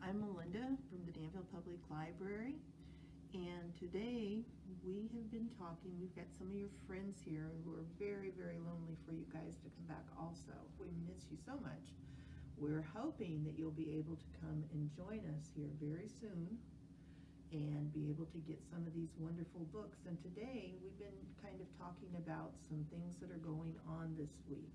I'm Melinda from the Danville Public Library, and today we have been talking. We've got some of your friends here who are very, very lonely for you guys to come back also. We miss you so much. We're hoping that you'll be able to come and join us here very soon and be able to get some of these wonderful books. And today we've been kind of talking about some things that are going on this week.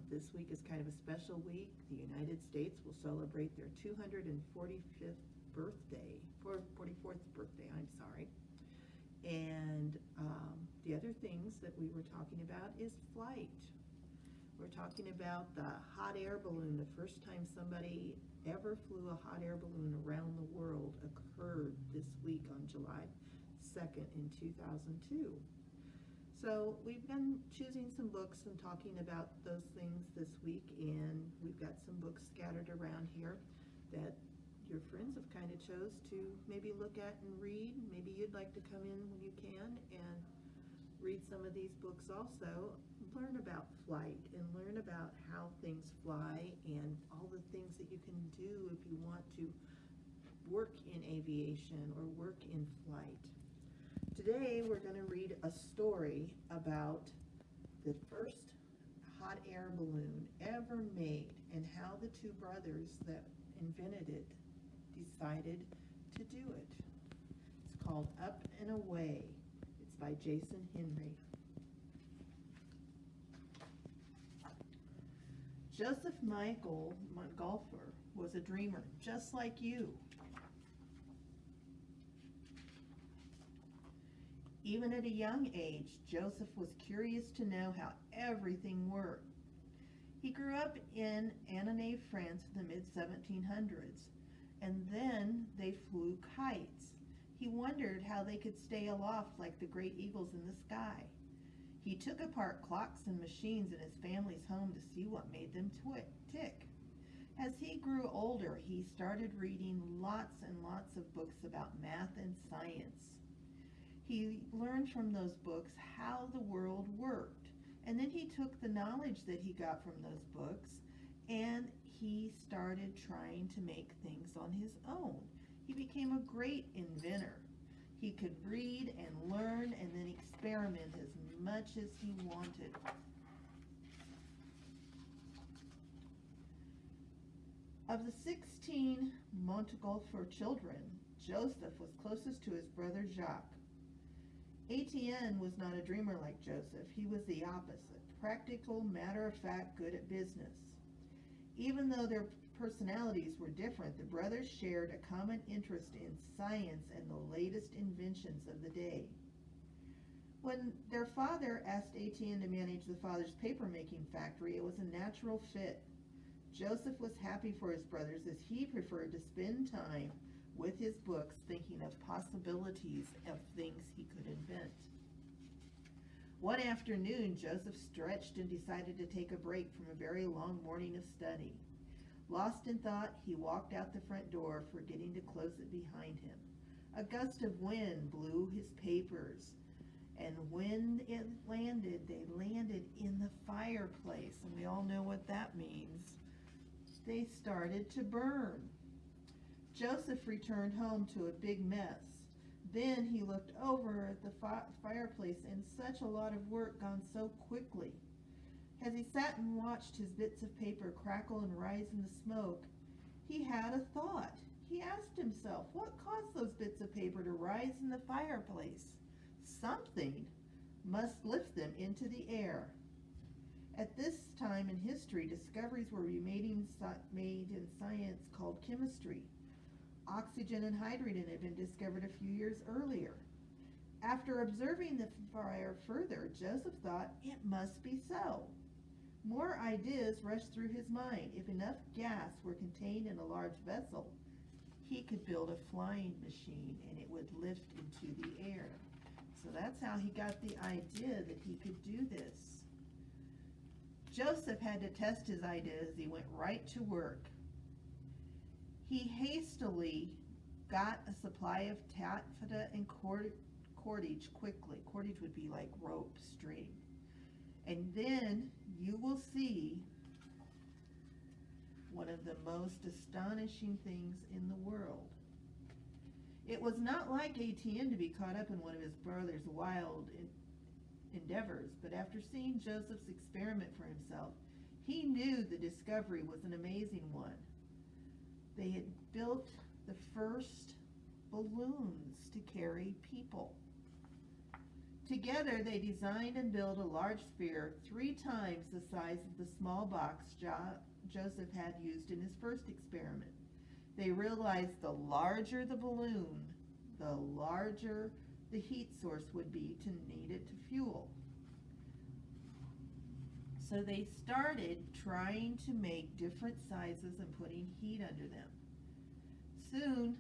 This week is kind of a special week. The United States will celebrate their 245th birthday, 44th birthday, I'm sorry. And the other things that we were talking about is flight. We're talking about the hot air balloon. The first time somebody ever flew a hot air balloon around the world occurred this week on July 2nd in 2002. So we've been choosing some books and talking about those things this week, and we've got some books scattered around here that your friends have kind of chose to maybe look at and read. Maybe you'd like to come in when you can and read some of these books also. Learn about flight and learn about how things fly and all the things that you can do if you want to work in aviation or work in flight. Today we're going to read a story about the first hot air balloon ever made and how the two brothers that invented it decided to do it. It's called Up and Away. It's by Jason Henry. Joseph Michael Montgolfier was a dreamer just like you. Even at a young age, Joseph was curious to know how everything worked. He grew up in Annonay, France in the mid-1700s, and then they flew kites. He wondered how they could stay aloft like the great eagles in the sky. He took apart clocks and machines in his family's home to see what made them tick. As he grew older, he started reading lots and lots of books about math and science. He learned from those books how the world worked, and then he took the knowledge that he got from those books and he started trying to make things on his own. He became a great inventor. He could read and learn and then experiment as much as he wanted. Of the 16 Montgolfier children, Joseph was closest to his brother Jacques. Etienne was not a dreamer like Joseph. He was the opposite, practical, matter-of-fact, good at business. Even though their personalities were different, the brothers shared a common interest in science and the latest inventions of the day. When their father asked Etienne to manage the father's paper-making factory, it was a natural fit. Joseph was happy for his brothers as he preferred to spend time with his books thinking of possibilities of things he could invent. One afternoon, Joseph stretched and decided to take a break from a very long morning of study. Lost in thought, he walked out the front door, forgetting to close it behind him. A gust of wind blew his papers, and when it landed, they landed in the fireplace, and we all know what that means. They started to burn. Joseph returned home to a big mess. Then he looked over at the fireplace, and such a lot of work gone so quickly. As he sat and watched his bits of paper crackle and rise in the smoke, he had a thought. He asked himself, what caused those bits of paper to rise in the fireplace? Something must lift them into the air. At this time in history, discoveries were being made in science called chemistry. Oxygen and hydrogen had been discovered a few years earlier. After observing the fire further, Joseph thought it must be so. More ideas rushed through his mind. If enough gas were contained in a large vessel, he could build a flying machine and it would lift into the air. So that's how he got the idea that he could do this. Joseph had to test his ideas as he went right to work. He hastily got a supply of taffeta and cordage quickly. Cordage would be like rope, string. And then you will see one of the most astonishing things in the world. It was not like Etienne to be caught up in one of his brother's wild endeavors, but after seeing Joseph's experiment for himself, he knew the discovery was an amazing one. They had built the first balloons to carry people. Together, they designed and built a large sphere 3 times the size of the small box Joseph had used in his first experiment. They realized the larger the balloon, the larger the heat source would be to need it to fuel. So they started trying to make different sizes and putting heat under them. Soon,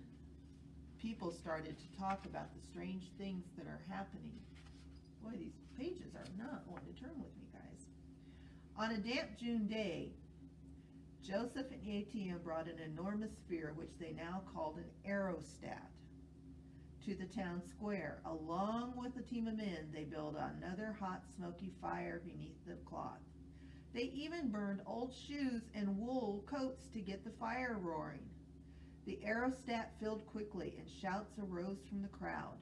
people started to talk about the strange things that are happening. Boy, these pages are not wanting to turn with me, guys. On a damp June day, Joseph and Etienne brought an enormous sphere, which they now called an aerostat, to the town square. Along with a team of men, they built another hot, smoky fire beneath the cloth. They even burned old shoes and wool coats to get the fire roaring. The aerostat filled quickly, and shouts arose from the crowd.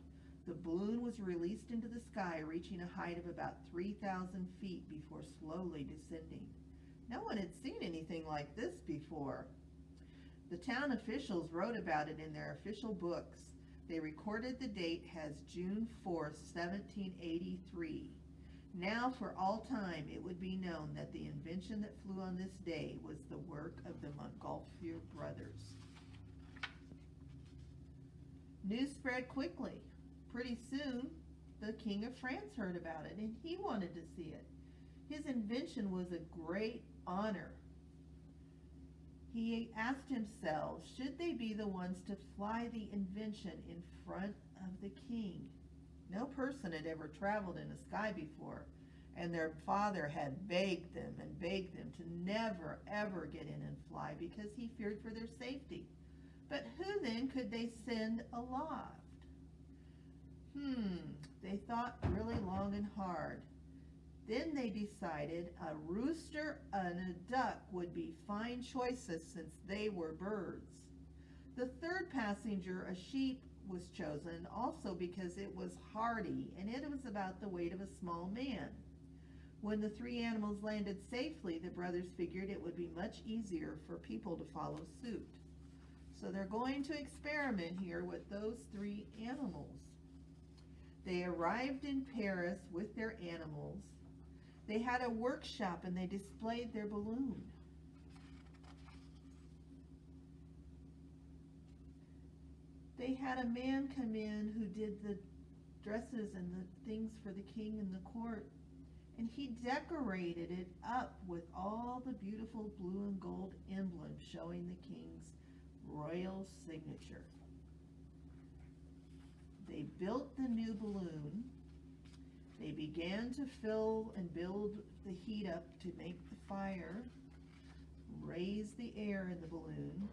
The balloon was released into the sky, reaching a height of about 3,000 feet before slowly descending. No one had seen anything like this before. The town officials wrote about it in their official books. They recorded the date as June 4th, 1783. Now, for all time, it would be known that the invention that flew on this day was the work of the Montgolfier brothers. News spread quickly. Pretty soon, the King of France heard about it, and he wanted to see it. His invention was a great honor. He asked himself, should they be the ones to fly the invention in front of the king? No person had ever traveled in the sky before, and their father had begged them to never, ever get in and fly because he feared for their safety. But who then could they send aloft? They thought really long and hard. Then they decided a rooster and a duck would be fine choices since they were birds. The third passenger, a sheep, was chosen also because it was hardy and it was about the weight of a small man. When the 3 animals landed safely, the brothers figured it would be much easier for people to follow suit. So they're going to experiment here with those 3 animals. They arrived in Paris with their animals. They had a workshop and they displayed their balloon. They had a man come in who did the dresses and the things for the king and the court, and he decorated it up with all the beautiful blue and gold emblems showing the king's royal signature. They built the new balloon. They began to fill and build the heat up to make the fire, raise the air in the balloon,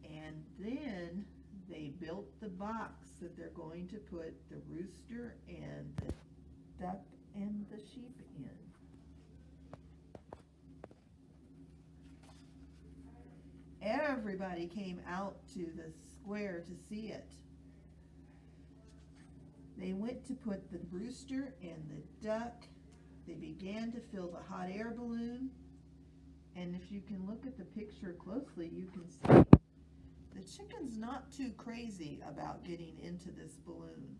and then they built the box that they're going to put the rooster and the duck and the sheep in. Everybody came out to the square to see it. They went to put the rooster and the duck. They began to fill the hot air balloon. And if you can look at the picture closely, you can see the chicken's not too crazy about getting into this balloon.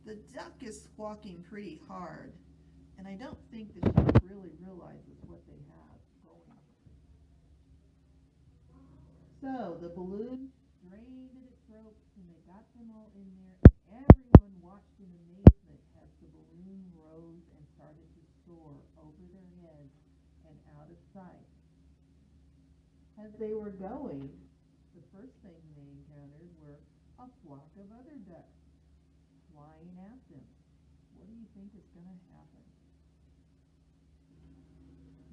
The duck is squawking pretty hard, and I don't think the sheep really realizes what they have going. So the balloon strained at its ropes, and they got them all in there. Everyone watched in amazement as the balloon rose and started to soar over their heads and out of sight. As they were going, the first thing they encountered were a flock of other ducks flying at them. What do you think is going to happen?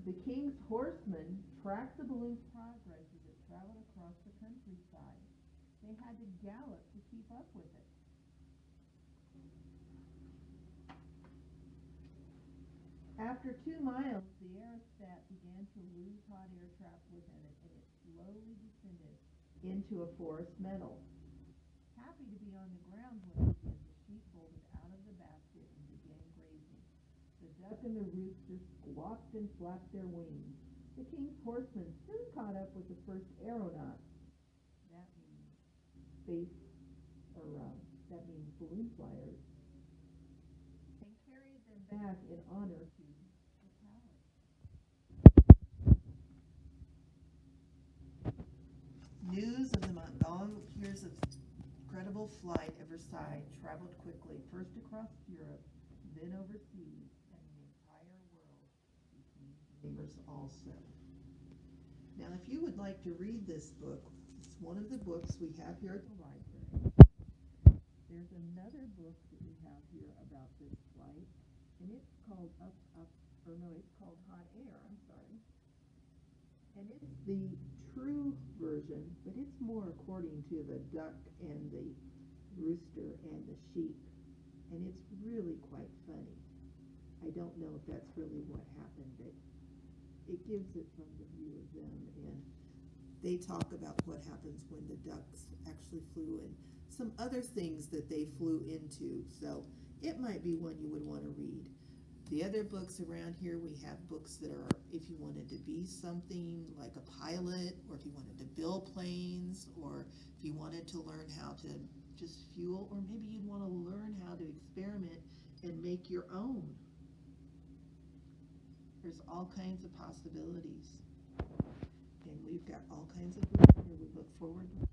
The king's horsemen tracked the balloon's progress as it traveled across the countryside. They had to gallop to keep up with it. After 2 miles, the aerostat began to lose hot air trapped within it, and it slowly descended into a forest meadow. Happy to be on the ground once again, the sheep bolted out of the basket and began grazing. The duck and the rooster squawked and flapped their wings. The king's horsemen soon caught up with the first aeronauts. That means space, or that means balloon flyers, and carried them back in honor to the palace. News of the Montgolfiers' incredible flight at Versailles traveled quickly, first across Europe, then overseas, and the entire world became famous also. Now, if you would like to read this book, it's one of the books we have here at the library. There's another book that we have here about this flight, and it's called it's called Hot Air, I'm sorry. And it's the true version, but it's more according to the duck and the rooster and the sheep. And it's really quite funny. I don't know if that's really what happened, but it gives it from the view of them. And they talk about what happens when the ducks actually flew and some other things that they flew into. So it might be one you would want to read. The other books around here, we have books that are if you wanted to be something like a pilot, or if you wanted to build planes, or if you wanted to learn how to just fuel, or maybe you'd want to learn how to experiment and make your own. There's all kinds of possibilities. And we've got all kinds of books here we look forward to.